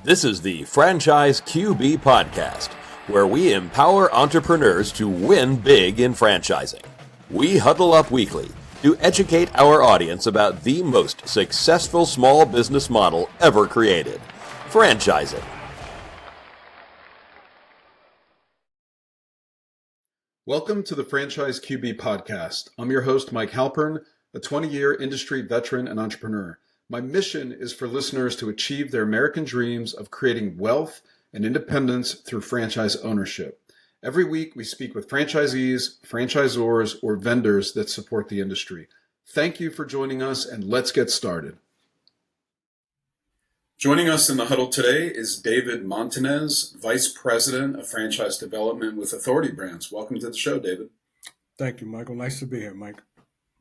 This is the Franchise QB Podcast, where we empower entrepreneurs to win big in franchising. We huddle up weekly to educate our audience about the most successful small business model ever created, franchising. Welcome to the Franchise QB Podcast. I'm your host, Mike Halpern, a 20-year industry veteran and entrepreneur. My mission is for listeners to achieve their American dreams of creating wealth and independence through franchise ownership. Every week, we speak with franchisees, franchisors, or vendors that support the industry. Thank you for joining us, and let's get started. Joining us in the huddle today is David Montanez, Vice President of Franchise Development with Authority Brands. Welcome to the show, David. Thank you, Michael. Nice to be here, Mike.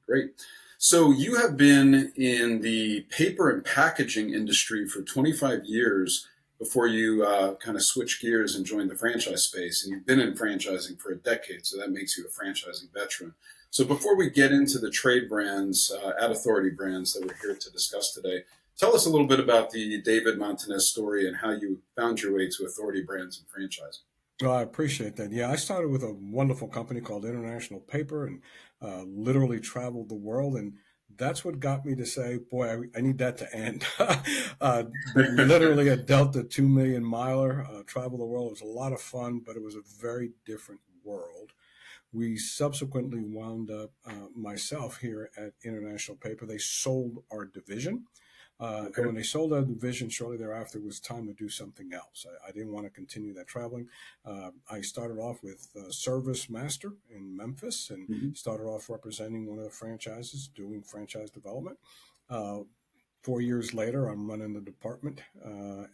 Great. So you have been in the paper and packaging industry for 25 years before you kind of switched gears and joined the franchise space. And you've been in franchising for a decade, so that makes you a franchising veteran. So before we get into the trade brands at Authority Brands that we're here to discuss today, tell us a little bit about the David Montanez story and how you found your way to Authority Brands and franchising. Oh, I appreciate that. Yeah, I started with a wonderful company called International Paper and literally traveled the world. And that's what got me to say, boy, I need that to end. Literally a Delta 2 million miler, travel the world. It was a lot of fun, but it was a very different world. We subsequently wound up myself here at International Paper. They sold our division. And when they sold our division, shortly thereafter, it was time to do something else. I didn't want to continue that traveling. I started off with Service Master in Memphis and started off representing one of the franchises, doing franchise development. 4 years later, I'm running the department,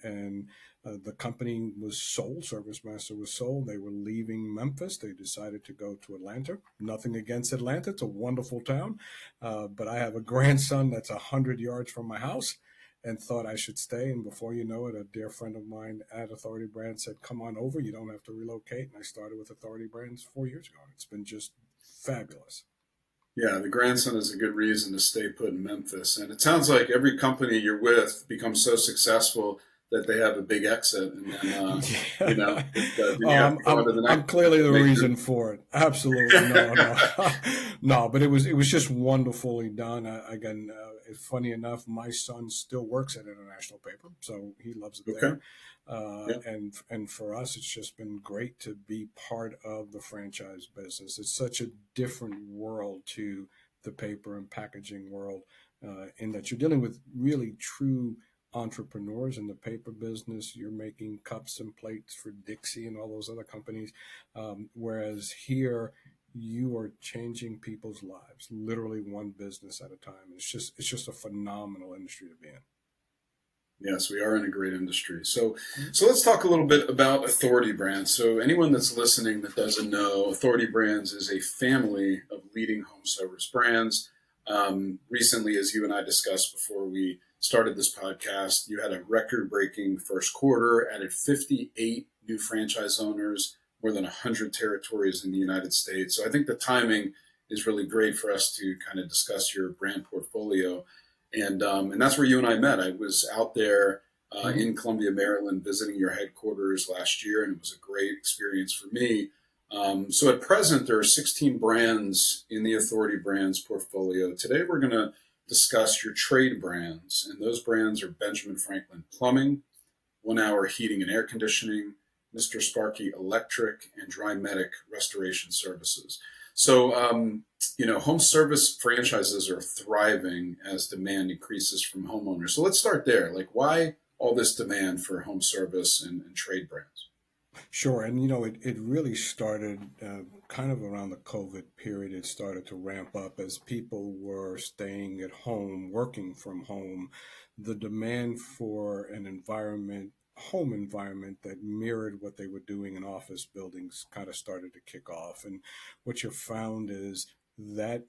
and the company was sold. Service Master was sold. They were leaving Memphis. They decided to go to Atlanta. Nothing against Atlanta. It's a wonderful town. But I have a grandson that's 100 yards from my house and thought I should stay. And before you know it, a dear friend of mine at Authority Brands said, come on over. You don't have to relocate. And I started with Authority Brands 4 years ago. It's been just fabulous. Yeah, the grandson is a good reason to stay put in Memphis. And it sounds like every company you're with becomes so successful that they have a big exit. And then, I'm clearly the reason for it. Absolutely. No. No, but it was just wonderfully done. Again, funny enough, my son still works at International Paper, so he loves it there. And for us, it's just been great to be part of the franchise business. It's such a different world to the paper and packaging world in that you're dealing with really true entrepreneurs in the paper business. You're making cups and plates for Dixie and all those other companies, whereas here you are changing people's lives, literally one business at a time. It's just a phenomenal industry to be in. Yes, we are in a great industry. So let's talk a little bit about Authority Brands. So anyone that's listening that doesn't know, Authority Brands is a family of leading home service brands. Recently, as you and I discussed before we started this podcast, you had a record-breaking first quarter, added 58 new franchise owners, more than 100 territories in the United States. So I think the timing is really great for us to kind of discuss your brand portfolio. And that's where you and I met. I was out there in Columbia, Maryland, visiting your headquarters last year, and it was a great experience for me. So at present, there are 16 brands in the Authority Brands portfolio. Today, we're going to discuss your trade brands, and those brands are Benjamin Franklin Plumbing, 1 Hour Heating and Air Conditioning, Mr. Sparky Electric, and DryMedic Restoration Services. So, home service franchises are thriving as demand increases from homeowners. So let's start there. Like, why all this demand for home service and trade brands? Sure. And, it really started kind of around the COVID period. It started to ramp up as people were staying at home, working from home. The demand for an home environment that mirrored what they were doing in office buildings kind of started to kick off. And what you found is that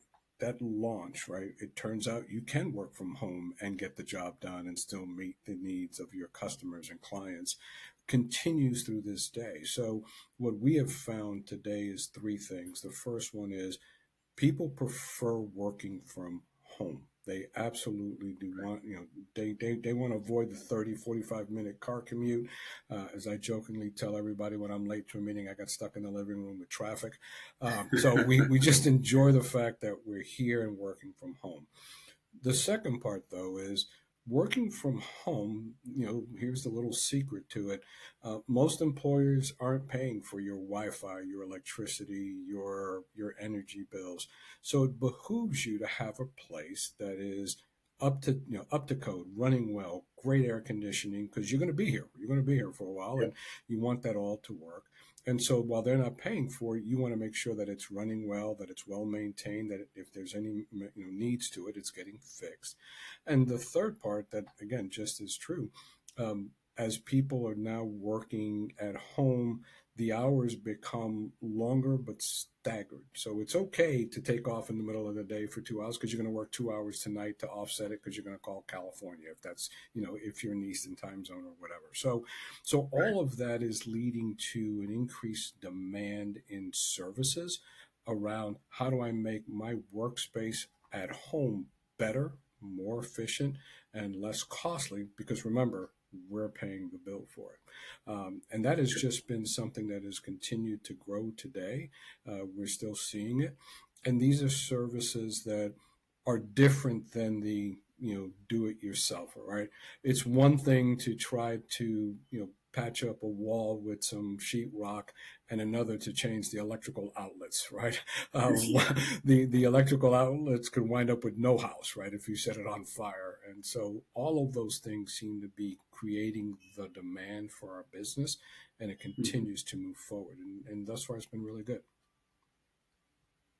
launch, right? It turns out you can work from home and get the job done and still meet the needs of your customers and clients. Continues through this day. So what we have found today is three things. The first one is people prefer working from home. They absolutely do want, they want to avoid the 30, 45-minute car commute. As I jokingly tell everybody when I'm late to a meeting, I got stuck in the living room with traffic. So we just enjoy the fact that we're here and working from home. The second part, though, is working from home. Here's the little secret to it. Most employers aren't paying for your Wi-Fi, your electricity, your energy bills. So it behooves you to have a place that is up to code, running well, great air conditioning, because you're going to be here. You're going to be here for a while, and you want that all to work. And so while they're not paying for it, you want to make sure that it's running well, that it's well maintained, that if there's any needs to it, it's getting fixed. And the third part that, again, just is true, as people are now working at home, the hours become longer but staggered. So it's okay to take off in the middle of the day for 2 hours because you're going to work 2 hours tonight to offset it because you're going to call California if that's, if you're in the Eastern time zone or whatever. So all of that is leading to an increased demand in services around how do I make my workspace at home better, more efficient, and less costly, because remember, we're paying the bill for it. And that has just been something that has continued to grow today. We're still seeing it. And these are services that are different than the, do it yourself, right? It's one thing to try to, patch up a wall with some sheetrock, and another to change the electrical outlets, right? The electrical outlets could wind up with no house, right, if you set it on fire. And so all of those things seem to be creating the demand for our business, and it continues to move forward. And thus far, it's been really good.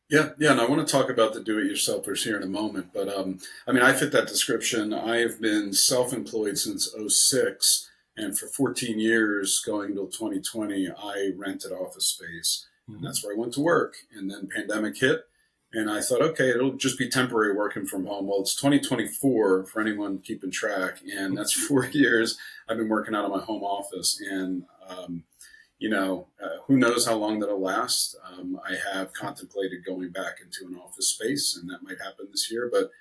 Yeah, and I want to talk about the do-it-yourselfers here in a moment. But I fit that description. I have been self-employed since '06. And for 14 years, going till 2020, I rented office space. And that's where I went to work. And then pandemic hit. And I thought, okay, it'll just be temporary working from home. Well, it's 2024 for anyone keeping track. And that's 4 years I've been working out of my home office. And, who knows how long that'll last. I have contemplated going back into an office space, and that might happen this year. But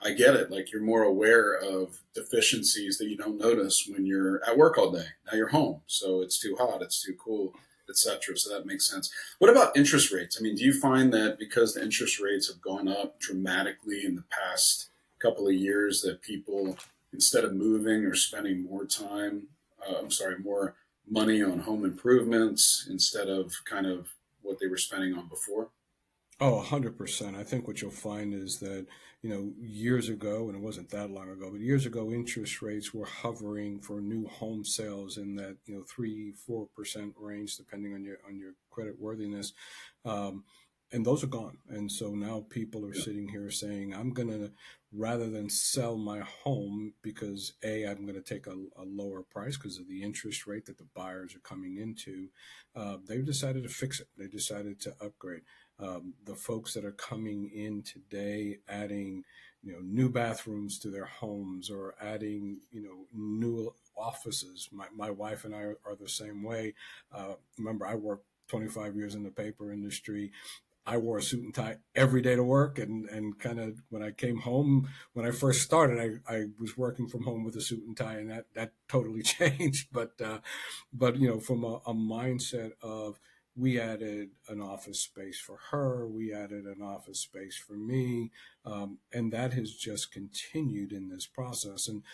I get it. Like, you're more aware of deficiencies that you don't notice when you're at work all day. Now you're home, so it's too hot, it's too cool, etc. So that makes sense. What about interest rates? I mean, do you find that because the interest rates have gone up dramatically in the past couple of years, that people, instead of moving or spending more money on home improvements instead of kind of what they were spending on before? Oh, 100%. I think what you'll find is that, years ago, and it wasn't that long ago, but years ago, interest rates were hovering for new home sales in that, 3-4% range, depending on your credit worthiness. And those are gone. And so now people are sitting here saying, I'm going to, rather than sell my home because I'm going to take a lower price because of the interest rate that the buyers are coming into, they've decided to fix it. They decided to upgrade. The folks that are coming in today, adding, new bathrooms to their homes, or adding, new offices. My wife and I are the same way. Remember, I worked 25 years in the paper industry. I wore a suit and tie every day to work, and kind of when I came home, when I first started, I was working from home with a suit and tie, and that totally changed. But from a mindset of, we added an office space for her, we added an office space for me, and that has just continued in this process. And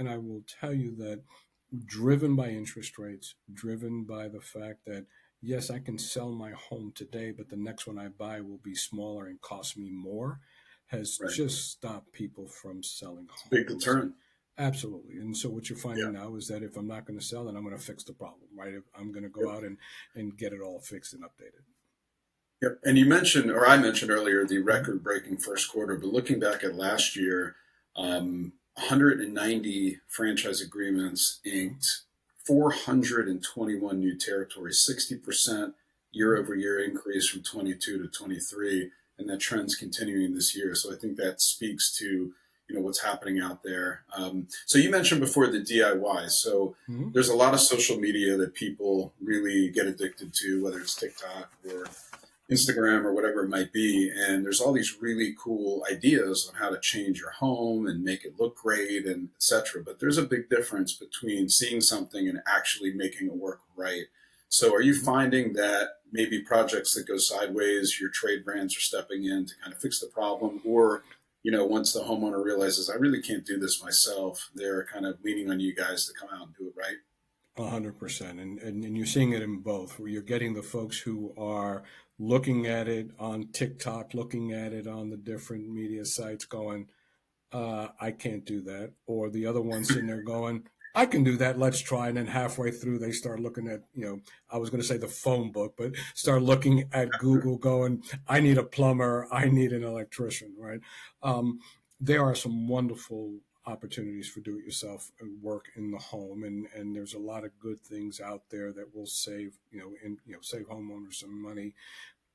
I will tell you that, driven by interest rates, driven by the fact that, yes, I can sell my home today, but the next one I buy will be smaller and cost me more, has just stopped people from selling homes. Big deterrent. Absolutely. And so what you're finding now is that if I'm not going to sell, then I'm going to fix the problem, right? I'm going to go out and get it all fixed and updated. Yep. And you mentioned, or I mentioned earlier, the record-breaking first quarter, but looking back at last year, 190 franchise agreements inked, 421 new territories, 60% year-over-year increase from 22 to 23, and that trend's continuing this year. So I think that speaks to what's happening out there. So you mentioned before the DIY. So there's a lot of social media that people really get addicted to, whether it's TikTok or Instagram or whatever it might be, and there's all these really cool ideas on how to change your home and make it look great and etc. But there's a big difference between seeing something and actually making it work right. So are you finding that maybe projects that go sideways, your trade brands are stepping in to kind of fix the problem, or once the homeowner realizes I really can't do this myself, they're kind of leaning on you guys to come out and do it right? 100%. And you're seeing it in both, where you're getting the folks who are looking at it on TikTok, looking at it on the different media sites going, I can't do that. Or the other one sitting there going, I can do that. Let's try. And then halfway through, they start looking at, I was going to say the phone book, but start looking at Google going, I need a plumber. I need an electrician, right? There are some wonderful opportunities for do-it-yourself work in the home, and there's a lot of good things out there that will save save homeowners some money.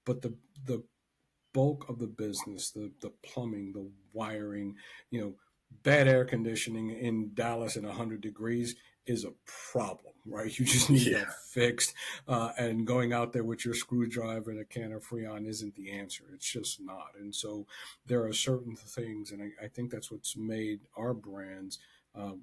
But the bulk of the business, the plumbing, the wiring, bad air conditioning in Dallas at 100 degrees is a problem, right? You just need that fixed. And going out there with your screwdriver and a can of Freon isn't the answer. It's just not. And so there are certain things, and I think that's what's made our brands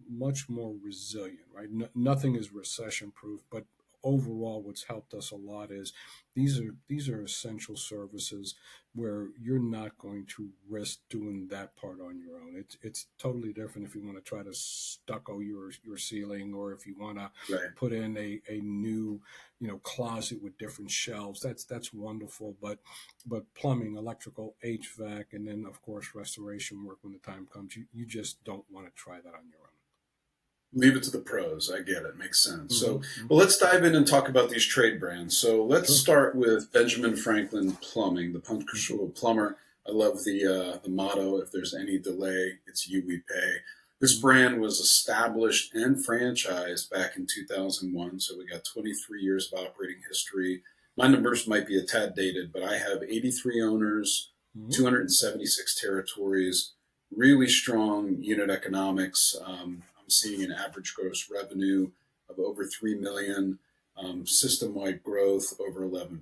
much more resilient, right? Nothing is recession proof, but overall what's helped us a lot is these are essential services where you're not going to risk doing that part on your own. It's totally different if you want to try to stucco your ceiling, or if you want to put in a new closet with different shelves. That's wonderful, but plumbing, electrical, HVAC, and then of course restoration work when the time comes, you just don't want to try that on your own. Leave it to the pros. I get it. Makes sense. So, well, let's dive in and talk about these trade brands. So let's start with Benjamin Franklin Plumbing, the punctual plumber. I love the motto, if there's any delay, it's you we pay. This brand was established and franchised back in 2001. So we got 23 years of operating history. My numbers might be a tad dated, but I have 83 owners, 276 territories, really strong unit economics. Seeing an average gross revenue of over 3 million, system-wide growth over 11%,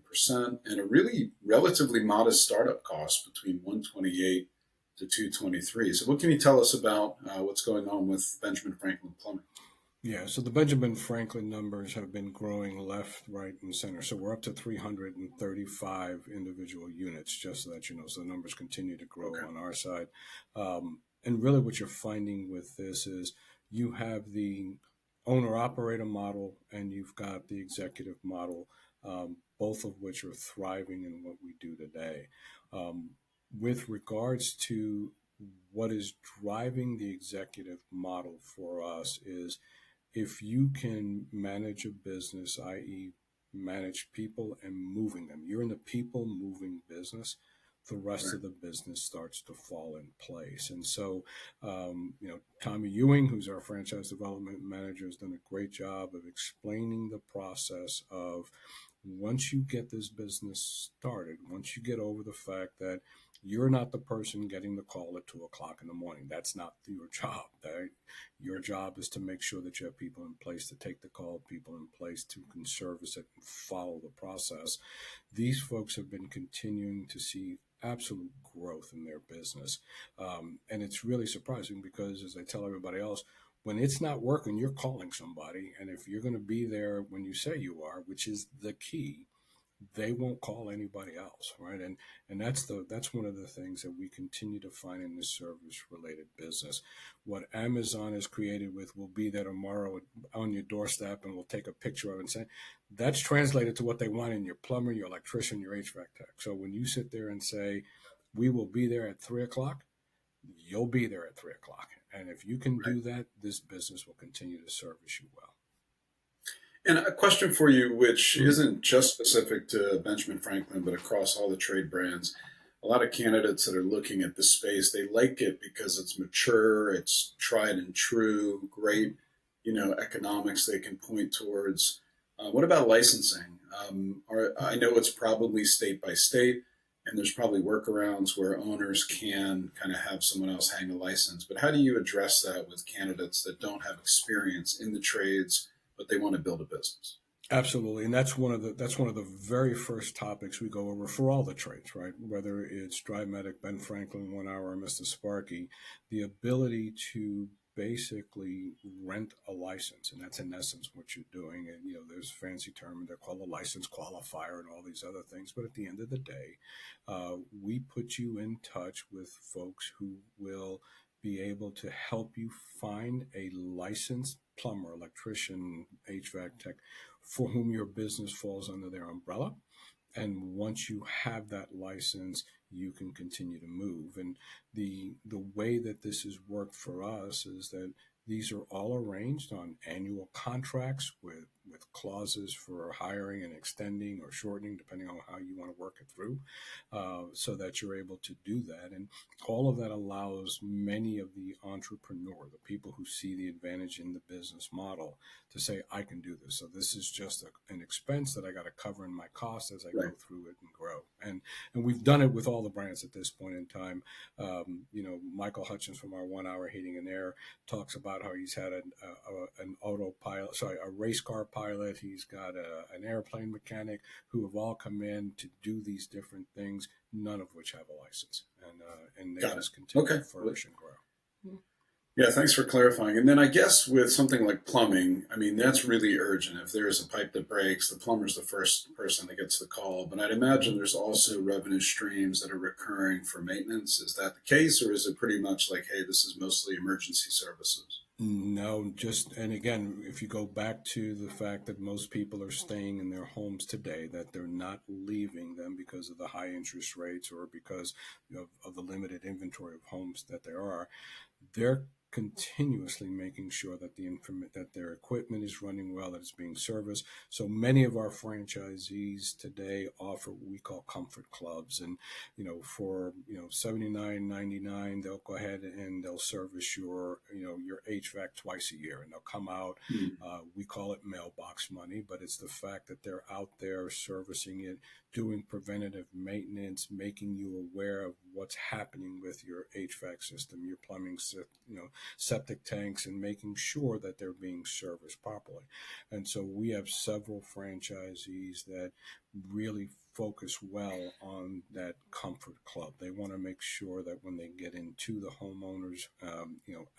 and a really relatively modest startup cost between 128 to 223. So what can you tell us about what's going on with Benjamin Franklin Plumbing? Yeah, so the Benjamin Franklin numbers have been growing left, right, and center. So we're up to 335 individual units, just so that you know. So the numbers continue to grow on our side. And really what you're finding with this is you have the owner-operator model and you've got the executive model, both of which are thriving in what we do today. With regards to what is driving the executive model for us is if you can manage a business, i.e. manage people and moving them, you're in the people moving business, the rest of the business starts to fall in place. And so, Tommy Ewing, who's our franchise development manager, has done a great job of explaining the process of once you get this business started, once you get over the fact that you're not the person getting the call at 2:00 in the morning. That's not your job. Right? Your job is to make sure that you have people in place to take the call, people in place to can service it and follow the process. These folks have been continuing to see absolute growth in their business. And it's really surprising because, as I tell everybody else, when it's not working, you're calling somebody. And if you're going to be there when you say you are, which is the key, they won't call anybody else, right? And that's one of the things that we continue to find in this service-related business. What Amazon has created with "we'll be there tomorrow on your doorstep and we'll take a picture of it," and say that's translated to what they want in your plumber, your electrician, your HVAC tech. So when you sit there and say, "We will be there at 3:00," you'll be there at 3:00. And if you can do that, this business will continue to service you well. And a question for you, which isn't just specific to Benjamin Franklin, but across all the trade brands. A lot of candidates that are looking at this space, they like it because it's mature, it's tried and true, great, economics they can point towards. What about licensing? I know it's probably state by state, and there's probably workarounds where owners can kind of have someone else hang a license. But how do you address that with candidates that don't have experience in the trades, but they want to build a business? Absolutely, and that's one of the very first topics we go over for all the trades, right? Whether it's DryMedic, Ben Franklin, 1 Hour, or Mr. Sparky, the ability to basically rent a license, and that's in essence what you're doing. And there's a fancy term they're called a license qualifier and all these other things. But at the end of the day, we put you in touch with folks who will be able to help you find a licensed plumber, electrician, HVAC tech for whom your business falls under their umbrella. And once you have that license, you can continue to move. And the way that this has worked for us is that these are all arranged on annual contracts with clauses for hiring and extending or shortening, depending on how you want to work it through, so that you're able to do that. And all of that allows many of the entrepreneur, the people who see the advantage in the business model, to say, I can do this. So this is just an expense that I got to cover in my costs as I go through it and grow. And we've done it with all the brands at this point in time. Michael Hutchins from our 1 Hour Heating and Air talks about how he's had an autopilot, a race car pilot. He's got an airplane mechanic who have all come in to do these different things, none of which have a license. And they just continue to flourish and grow. Yeah, thanks for clarifying. And then I guess with something like plumbing, I mean, that's really urgent. If there's a pipe that breaks, the plumber's the first person that gets the call. But I'd imagine there's also revenue streams that are recurring for maintenance. Is that the case, or is it pretty much like, hey, this is mostly emergency services? No, and again, if you go back to the fact that most people are staying in their homes today, that they're not leaving them because of the high interest rates or because of the limited inventory of homes that there are, they're continuously making sure that that their equipment is running well, that it's being serviced. So many of our franchisees today offer what we call comfort clubs, and for $79.99, they'll go ahead and they'll service your HVAC twice a year, and they'll come out. We call it mailbox money, but it's the fact that they're out there servicing it, doing preventative maintenance, making you aware of what's happening with your HVAC system, your plumbing, septic tanks, and making sure that they're being serviced properly. And so we have several franchisees that really focus well on that comfort club. They want to make sure that when they get into the homeowner's,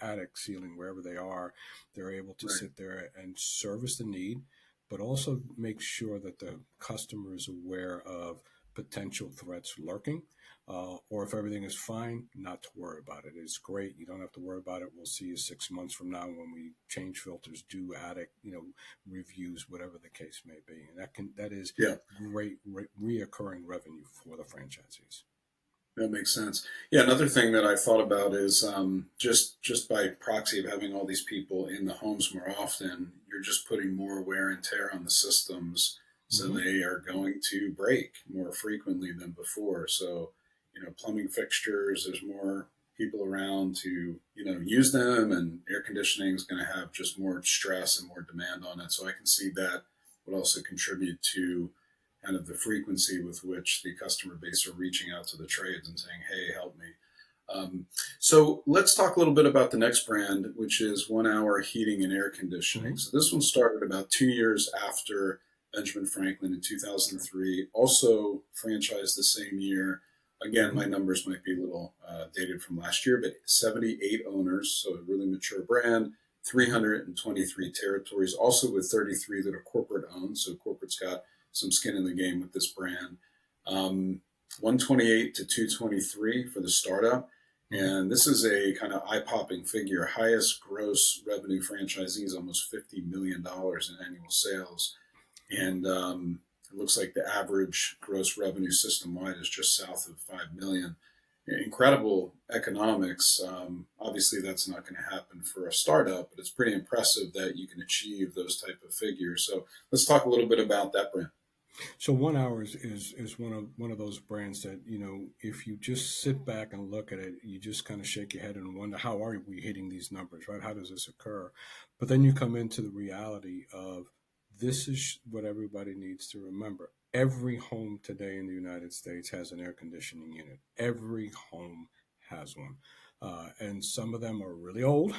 attic, ceiling, wherever they are, they're able to sit there and service the need, but also make sure that the customer is aware of potential threats lurking, or if everything is fine, not to worry about it. It's great. You don't have to worry about it. We'll see you 6 months from now when we change filters, do attic, reviews, whatever the case may be. And that is great reoccurring revenue for the franchisees. That makes sense. Yeah, another thing that I thought about is just by proxy of having all these people in the homes more often, you're just putting more wear and tear on the systems, so they are going to break more frequently than before. So, plumbing fixtures, there's more people around to, use them, and air conditioning is going to have just more stress and more demand on it. So I can see that would also contribute to kind of the frequency with which the customer base are reaching out to the trades and saying, hey, help me. So let's talk a little bit about the next brand, which is 1 Hour Heating and Air Conditioning. So this one started about 2 years after Benjamin Franklin in 2003, also franchised the same year. Again, my numbers might be a little dated from last year, but 78 owners, so a really mature brand, 323 territories, also with 33 that are corporate owned. So corporate's got some skin in the game with this brand. 128 to 223 for the startup. And this is a kind of eye-popping figure. Highest gross revenue franchisees, almost $50 million in annual sales. And it looks like the average gross revenue system-wide is just south of $5 million. Incredible economics. Obviously, that's not going to happen for a startup, but it's pretty impressive that you can achieve those type of figures. So let's talk a little bit about that brand. So 1 Hour is one of those brands that, if you just sit back and look at it, you just kind of shake your head and wonder, how are we hitting these numbers, right? How does this occur? But then you come into the reality of, this is what everybody needs to remember. Every home today in the United States has an air conditioning unit. Every home has one. And some of them are really old.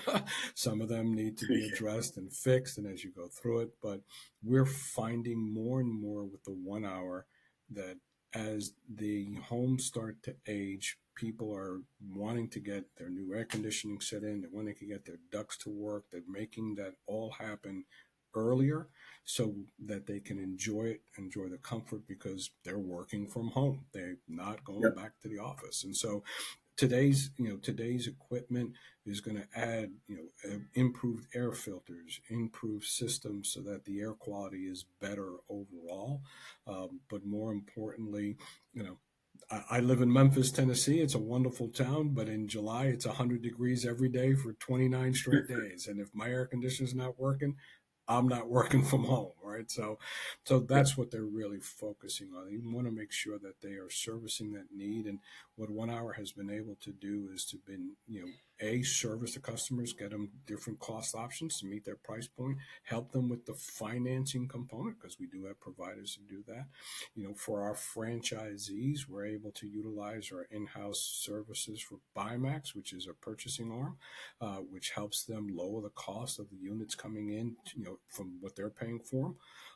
Some of them need to be addressed and fixed, and as you go through it. But we're finding more and more with the 1 hour that as the homes start to age, people are wanting to get their new air conditioning set in. They're wanting to get their ducts to work. They're making that all happen earlier so that they can enjoy the comfort because they're working from home. They're not going back to the office. And so today's equipment is going to add, improved air filters, improved systems so that the air quality is better overall. But more importantly, I live in Memphis, Tennessee. It's a wonderful town, but in July, it's 100 degrees every day for 29 straight days. And if my air conditioner's not working, I'm not working from home, right? So that's what they're really focusing on. They want to make sure that they are servicing that need. And what 1 hour has been able to do is to service the customers, get them different cost options to meet their price point, help them with the financing component because we do have providers who do that. For our franchisees, we're able to utilize our in-house services for Buymax, which is a purchasing arm, which helps them lower the cost of the units coming in, from what they're paying for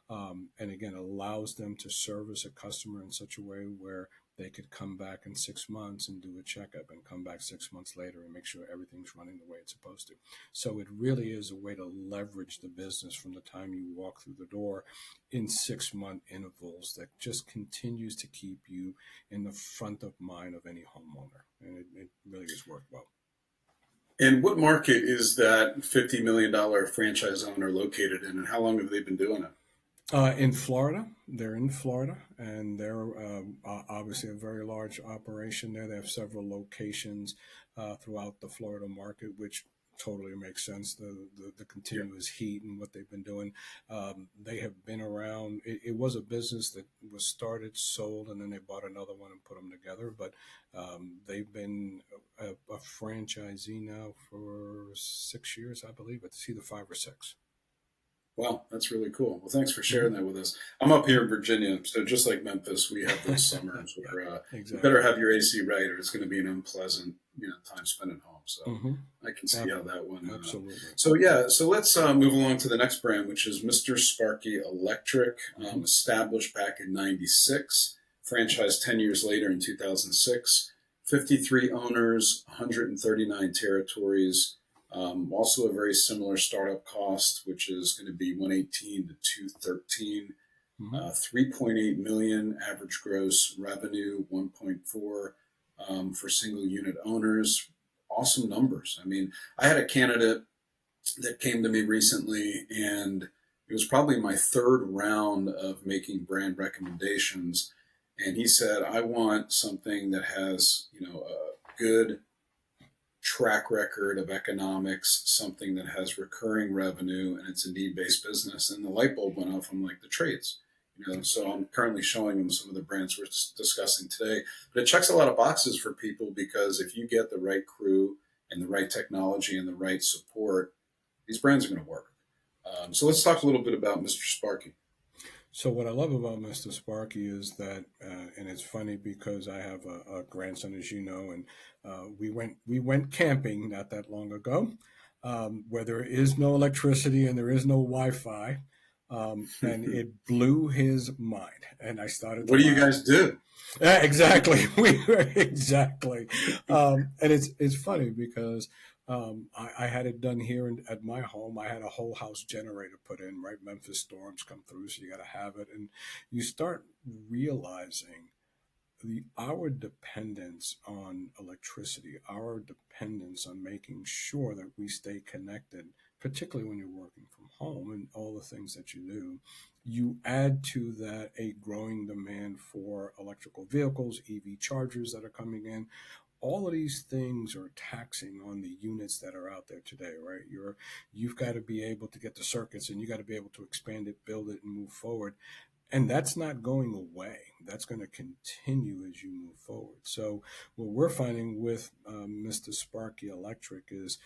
them. And again, allows them to service a customer in such a way where they could come back in 6 months and do a checkup and come back 6 months later and make sure everything's running the way it's supposed to. So it really is a way to leverage the business from the time you walk through the door in 6-month intervals that just continues to keep you in the front of mind of any homeowner. And it really has worked well. And what market is that $50 million franchise owner located in, and how long have they been doing it? In Florida. They're in Florida, and they're obviously a very large operation there. They have several locations throughout the Florida market, which totally makes sense. The continuous heat and what they've been doing. They have been around. It was a business that was started, sold, and then they bought another one and put them together. But they've been a franchisee now for 6 years, I believe. It's either 5 or 6. Wow, that's really cool. Well, thanks for sharing that with us. I'm up here in Virginia, so just like Memphis, we have those summers where you better have your AC right, or it's going to be an unpleasant, time spent at home. So I can see how that one. Absolutely. So let's move along to the next brand, which is Mr. Sparky Electric, established back in '96, franchised 10 years later in 2006, 53 owners, 139 territories. Also a very similar startup cost, which is going to be 118 to 213, 3.8 million average gross revenue, 1.4 for single unit owners. Awesome numbers. I mean, I had a candidate that came to me recently, and it was probably my third round of making brand recommendations. And he said, I want something that has, a good track record of economics, something that has recurring revenue, and it's a need-based business. And the light bulb went off. I'm like, the trades, so I'm currently showing them some of the brands we're discussing today, but it checks a lot of boxes for people, because if you get the right crew and the right technology and the right support, these brands are going to work. So let's talk a little bit about Mr. Sparky. So what I love about Mr. Sparky is that, and it's funny because I have a grandson, as you know, and we went camping not that long ago, where there is no electricity and there is no Wi-Fi, and it blew his mind. And I started. What do you guys do? Exactly, exactly, and it's funny because. I had it done here at my home. I had a whole house generator put in, right? Memphis storms come through, so you got to have it. And you start realizing our dependence on electricity, our dependence on making sure that we stay connected, particularly when you're working from home and all the things that you do. You add to that a growing demand for electrical vehicles, EV chargers that are coming in. All of these things are taxing on the units that are out there today, right? You've got to be able to get the circuits, and you got to be able to expand it, build it, and move forward. And that's not going away. That's going to continue as you move forward. So what we're finding with Mr. Sparky Electric is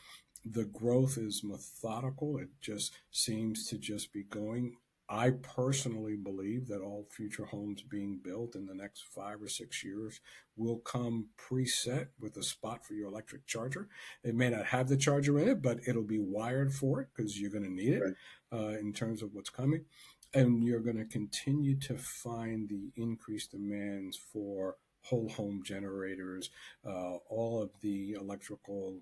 the growth is methodical. It just seems to just be going I personally believe that all future homes being built in the next 5 or 6 years will come preset with a spot for your electric charger. It may not have the charger in it, but it'll be wired for it because you're going to need it Right. in terms of what's coming. And you're going to continue to find the increased demands for whole home generators, all of the electrical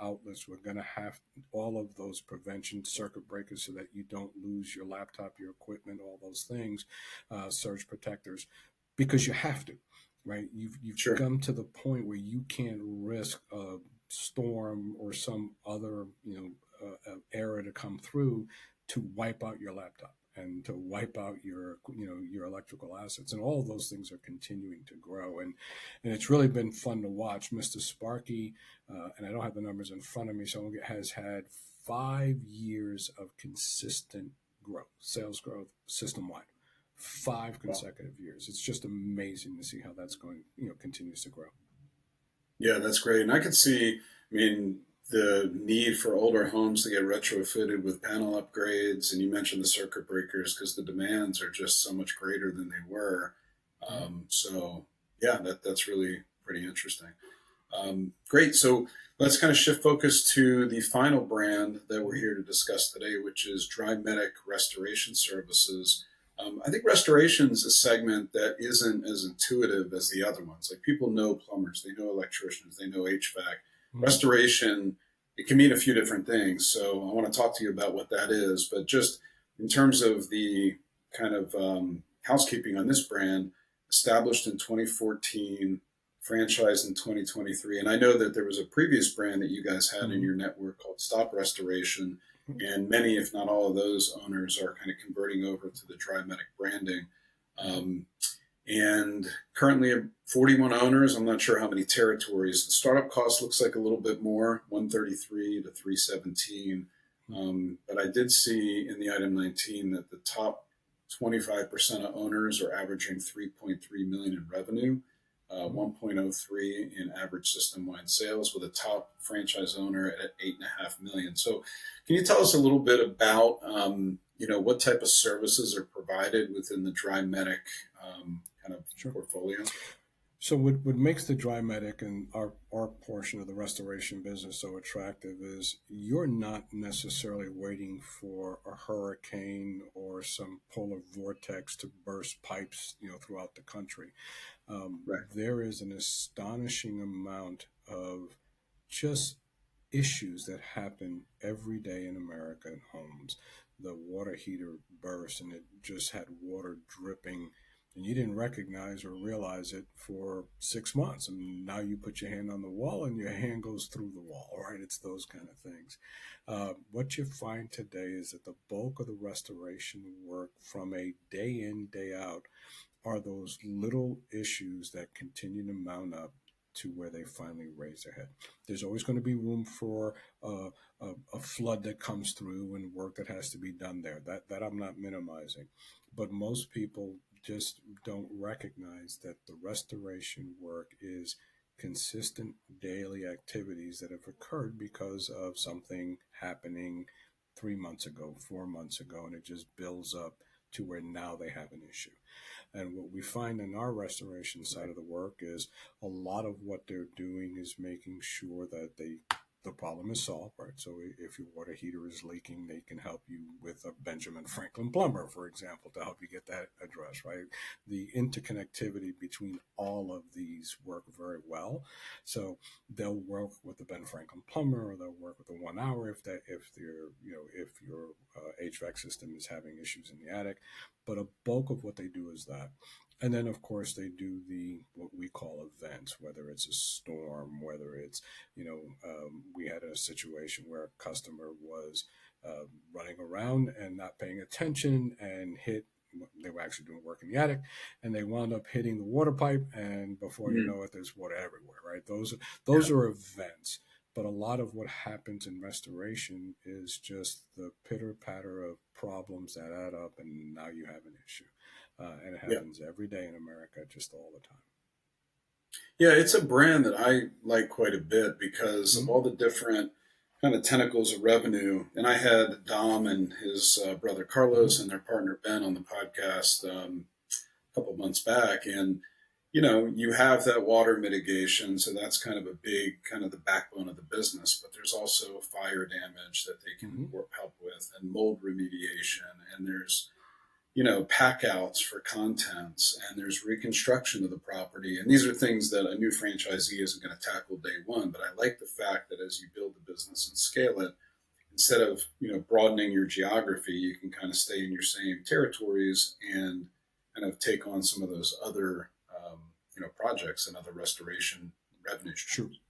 outlets. We're going to have all of those prevention circuit breakers so that you don't lose your laptop, your equipment, all those things, surge protectors, because you have to, right? You've Sure. come to the point where you can't risk a storm or some other error to come through to wipe out your laptop and to wipe out your electrical assets, and all of those things are continuing to grow, and it's really been fun to watch. Mr. Sparky, and I don't have the numbers in front of me, so has had 5 years of consistent growth, sales growth, system wide, 5 consecutive years. It's just amazing to see how that's going, continues to grow. Yeah, that's great. And I could see, I mean, the need for older homes to get retrofitted with panel upgrades. And you mentioned the circuit breakers because the demands are just so much greater than they were. So, yeah, that's really pretty interesting. Great. So let's kind of shift focus to the final brand that we're here to discuss today, which is DryMedic Restoration Services. I think restoration is a segment that isn't as intuitive as the other ones. Like, people know plumbers, they know electricians, they know HVAC. Restoration, it can mean a few different things. So I want to talk to you about what that is. But just in terms of the kind of housekeeping on this brand, established in 2014, franchised in 2023. And I know that there was a previous brand that you guys had in your network called Stop Restoration. And many, if not all of those owners are kind of converting over to the DryMedic branding. And currently 41 owners. I'm not sure how many territories. The startup cost looks like a little bit more, 133 to 317. But I did see in the item 19 that the top 25% of owners are averaging 3.3 million in revenue, 1.03 in average system-wide sales, with a top franchise owner at 8.5 million. So can you tell us a little bit about what type of services are provided within the DryMedic kind of portfolio? So what makes the DryMedic and our portion of the restoration business so attractive is you're not necessarily waiting for a hurricane or some polar vortex to burst pipes, throughout the country. Right. There is an astonishing amount of just issues that happen every day in America in homes. The water heater burst and it just had water dripping, and you didn't recognize or realize it for 6 months. And now you put your hand on the wall and your hand goes through the wall, right? It's those kind of things. What you find today is that the bulk of the restoration work from a day in, day out are those little issues that continue to mount up to where they finally raise their head. There's always going to be room for a flood that comes through and work that has to be done there. That I'm not minimizing. But most people just don't recognize that the restoration work is consistent daily activities that have occurred because of something happening 3 months ago, 4 months ago, and it just builds up to where now they have an issue. And what we find in our restoration side of the work is a lot of what they're doing is making sure that the problem is solved, right? So if your water heater is leaking, they can help you with a Benjamin Franklin plumber, for example, to help you get that addressed, right? The interconnectivity between all of these work very well. So they'll work with the Ben Franklin plumber, or they'll work with the 1 hour if your HVAC system is having issues in the attic. But a bulk of what they do is that. And then, of course, they do what we call events, whether it's a storm, whether it's, we had a situation where a customer was running around and not paying attention and they were actually doing work in the attic, and they wound up hitting the water pipe, and before you know it, there's water everywhere, right? Those are events. But a lot of what happens in restoration is just the pitter-patter of problems that add up, and now you have an issue. And it happens every day in America, just all the time. Yeah, it's a brand that I like quite a bit because of all the different kind of tentacles of revenue. And I had Dom and his brother Carlos and their partner Ben on the podcast a couple of months back. And, you have that water mitigation. So that's kind of a big, kind of the backbone of the business. But there's also fire damage that they can help with, and mold remediation. And there's, pack outs for contents, and there's reconstruction of the property. And these are things that a new franchisee isn't going to tackle day one. But I like the fact that as you build the business and scale it, instead of, broadening your geography, you can kind of stay in your same territories and kind of take on some of those other, projects and other restoration revenue streams. Sure.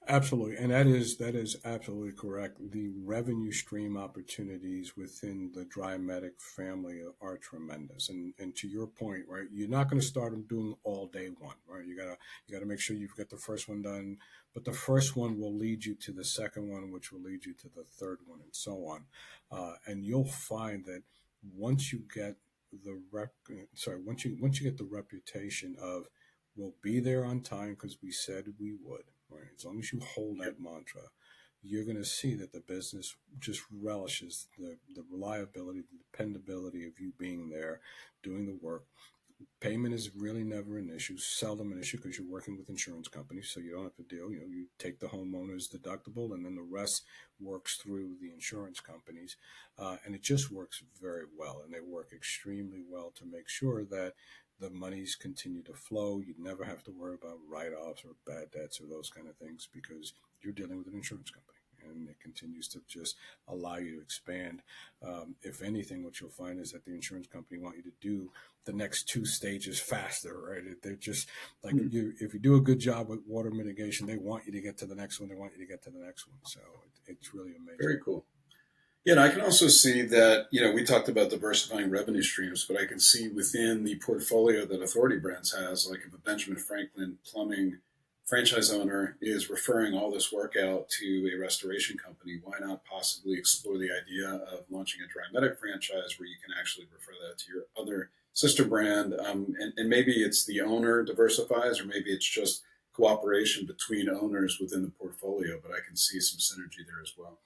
Absolutely, and that is absolutely correct. The revenue stream opportunities within the DryMedic family are tremendous. And to your point, right, you're not going to start them doing all day one, right? You gotta make sure you've got the first one done, but the first one will lead you to the second one, which will lead you to the third one, and so on. And you'll find that once you get once you get the reputation of, we'll be there on time because we said we would. Right. As long as you hold that mantra, you're going to see that the business just relishes the reliability, the dependability of you being there, doing the work. Payment is really never an issue, seldom an issue, because you're working with insurance companies, so you don't have to deal. You take the homeowner's deductible, and then the rest works through the insurance companies, and it just works very well. And they work extremely well to make sure that the monies continue to flow. You never have to worry about write-offs or bad debts or those kind of things, because you're dealing with an insurance company, and it continues to just allow you to expand. If anything, what you'll find is that the insurance company want you to do the next two stages faster, right? They're just like, if you do a good job with water mitigation, they want you to get to the next one. They want you to get to the next one. So it's really amazing. Very cool. Yeah, and I can also see that, we talked about diversifying revenue streams, but I can see within the portfolio that Authority Brands has, like if a Benjamin Franklin plumbing franchise owner is referring all this work out to a restoration company, why not possibly explore the idea of launching a DryMedic franchise where you can actually refer that to your other sister brand? And maybe it's the owner diversifies, or maybe it's just cooperation between owners within the portfolio, but I can see some synergy there as well.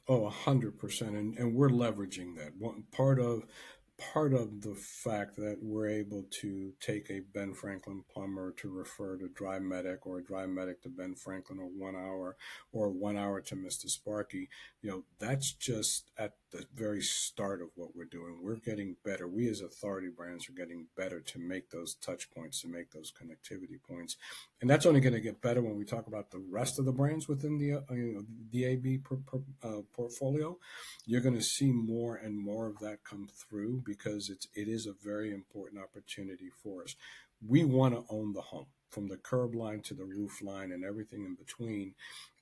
Oh, 100%, and we're leveraging that. One part of the fact that we're able to take a Ben Franklin plumber to refer to DryMedic, or a DryMedic to Ben Franklin, or 1 hour to Mr. Sparky, that's just at the very start of what we're doing. We're getting better. We as Authority Brands are getting better to make those touch points, to make those connectivity points. And that's only going to get better when we talk about the rest of the brands within the DAB portfolio. You're going to see more and more of that come through, because it is a very important opportunity for us. We want to own the home, from the curb line to the roof line and everything in between.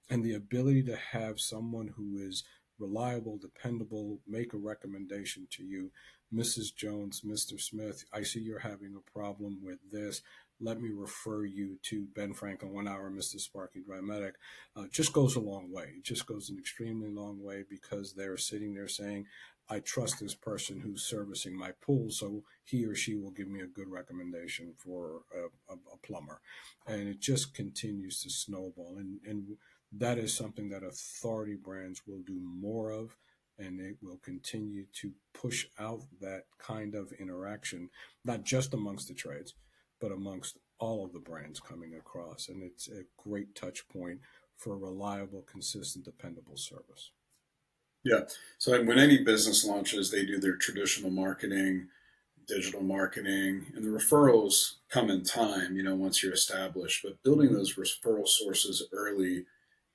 And the ability to have someone who is reliable, dependable, make a recommendation to you, Mrs. Jones, Mr. Smith, I see you're having a problem with this. Let me refer you to Ben Franklin, 1 hour, Mr. Sparky, DryMedic, just goes a long way. It just goes an extremely long way, because they're sitting there saying, I trust this person who's servicing my pool, so he or she will give me a good recommendation for a plumber. And it just continues to snowball. And that is something that Authority Brands will do more of, and it will continue to push out that kind of interaction, not just amongst the trades, but amongst all of the brands coming across. And it's a great touch point for reliable, consistent, dependable service. Yeah. So when any business launches, they do their traditional marketing, digital marketing, and the referrals come in time, once you're established. But building those referral sources early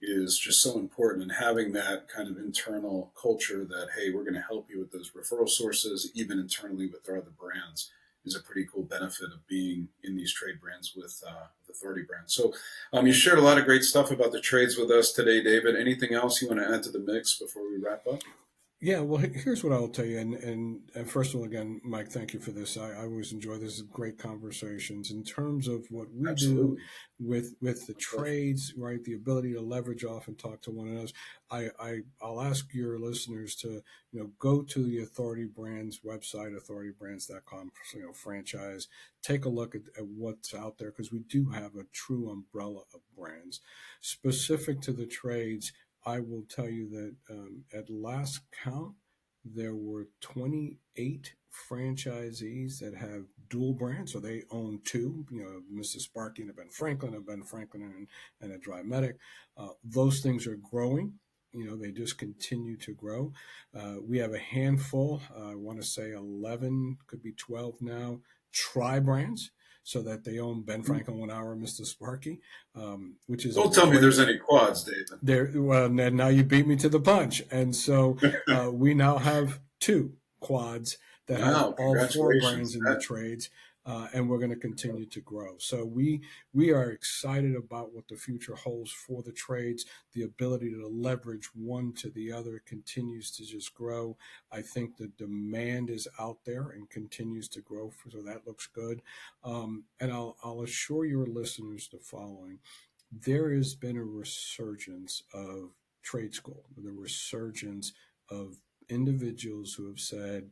is just so important, and having that kind of internal culture that, hey, we're going to help you with those referral sources, even internally with our other brands, is a pretty cool benefit of being in these trade brands with Authority Brands. So you shared a lot of great stuff about the trades with us today, David. Anything else you want to add to the mix before we wrap up? Yeah, well, here's what I'll tell you. And first of all, again, Mike, thank you for this. I always enjoy this. Great conversations. In terms of what we Absolutely. do with the trades, right, the ability to leverage off and talk to one another, I'll ask your listeners to, go to the Authority Brands website, authoritybrands.com, franchise. Take a look at what's out there, because we do have a true umbrella of brands specific to the trades. I will tell you that at last count, there were 28 franchisees that have dual brands, so they own two, Mr. Sparky and a Ben Franklin and a DryMedic. Those things are growing. They just continue to grow. We have a handful, I want to say 11, could be 12 now, tri-brands, so that they own Ben Franklin 1 hour, Mr. Sparky, which is... Don't tell me there's any quads, David. Well, now you beat me to the punch. And so we now have 2 quads that have all 4 brands in the trades. And we're going to continue to grow. So we are excited about what the future holds for the trades. The ability to leverage one to the other continues to just grow. I think the demand is out there and continues to grow, so that looks good. And I'll assure your listeners the following. There has been a resurgence of trade school, the resurgence of individuals who have said,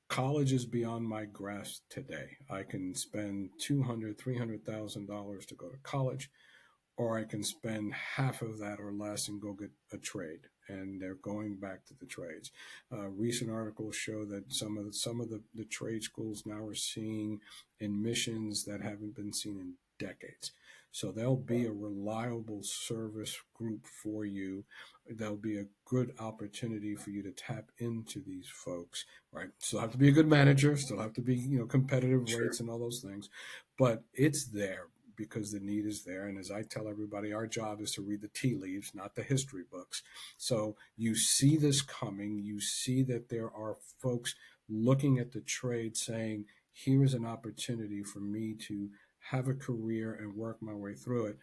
college is beyond my grasp today. I can spend $200,000, $300,000 to go to college, or I can spend half of that or less and go get a trade. And they're going back to the trades. Recent articles show that some of the trade schools now are seeing admissions that haven't been seen in decades. So there'll be a reliable service group for you. There'll be a good opportunity for you to tap into these folks, right? Still have to be a good manager, still have to be, competitive rates and all those things, but it's there because the need is there. And as I tell everybody, our job is to read the tea leaves, not the history books. So you see this coming, you see that there are folks looking at the trade saying, here is an opportunity for me to have a career and work my way through it.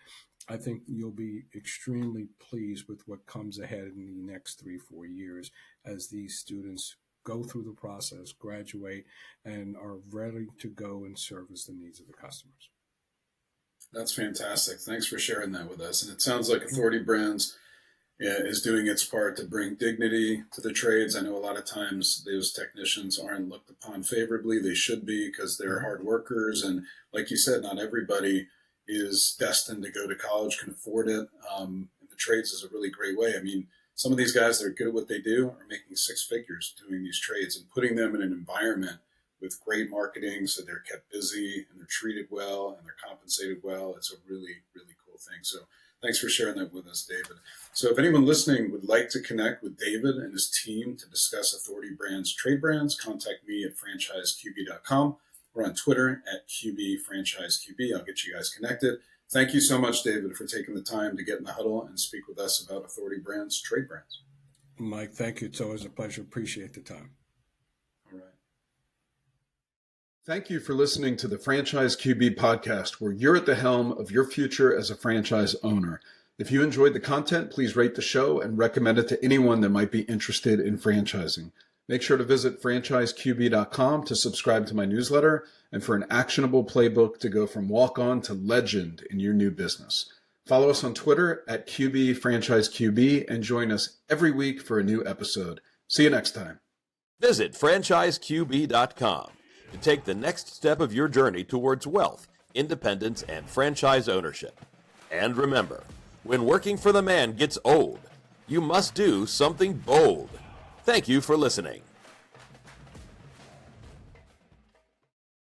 I think you'll be extremely pleased with what comes ahead in the next 3-4 years as these students go through the process, graduate, and are ready to go and service the needs of the customers. That's fantastic. Thanks for sharing that with us. And it sounds like Authority Brands is doing its part to bring dignity to the trades. I know a lot of times those technicians aren't looked upon favorably. They should be because they're hard workers. And like you said, not everybody is destined to go to college, can afford it. And the trades is a really great way. I mean, some of these guys that are good at what they do are making 6 figures doing these trades, and putting them in an environment with great marketing so they're kept busy and they're treated well and they're compensated well. It's a really, really cool thing. So thanks for sharing that with us, David. So if anyone listening would like to connect with David and his team to discuss Authority Brands trade brands, contact me at franchiseqb.com. We're on Twitter at QBFranchiseQB. I'll get you guys connected. Thank you so much, David, for taking the time to get in the huddle and speak with us about Authority Brands trade brands. Mike, thank you. It's always a pleasure. Appreciate the time. All right. Thank you for listening to the Franchise QB podcast, where you're at the helm of your future as a franchise owner. If you enjoyed the content, please rate the show and recommend it to anyone that might be interested in franchising. Make sure to visit franchiseqb.com to subscribe to my newsletter and for an actionable playbook to go from walk-on to legend in your new business. Follow us on Twitter at QBFranchiseQB and join us every week for a new episode. See you next time. Visit franchiseqb.com to take the next step of your journey towards wealth, independence, and franchise ownership. And remember, when working for the man gets old, you must do something bold. Thank you for listening.